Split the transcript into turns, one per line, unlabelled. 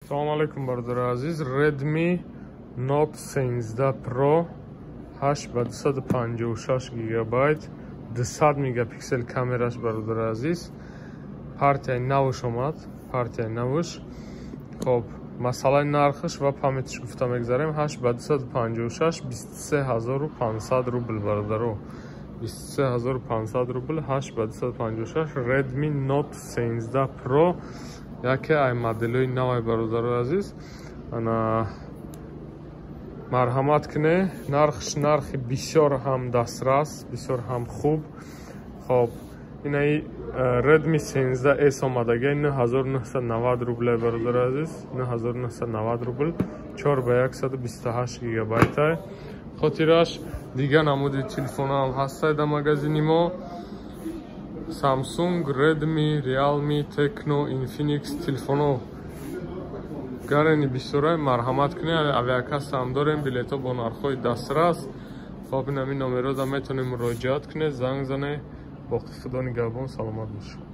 Салом алейкум бародари азиз. Redmi Note 13 Pro 8 ба 256 гигабайт 200 мегапиксел камераш бародари азиз. Партияи навш омад, партияи навш. Хоб, масъалаи нархаш ва памятиш гуфта мегзарем. 8 ба 256 23500 рубл бародаро. 23500 рубл 8 ба 256 Redmi Note 13 Pro. Яке ай моделои навай бародари азиз. Ана марҳамат кune, нархи бисёр ҳам дастрас, бисёр ҳам хуб. Хоб, инаи Redmi 13S омадаги 9990 рубл бародари азиз. 9990 рубл 4 ба 128 гигабайт. Хотираш дига намуди телефонаам ҳастай да магазини мо. Samsung, Redmi, Realme, Tecno, Infinix телефоно гарани бисёрай марҳамат кune, авиакасса ҳам дорем, билето бо нархҳои дастрас. Хоб, ин ҳамин номеро да метавонем муроҷиат кune, занг зане. Боқи худо нигаҳбон, саломат бош.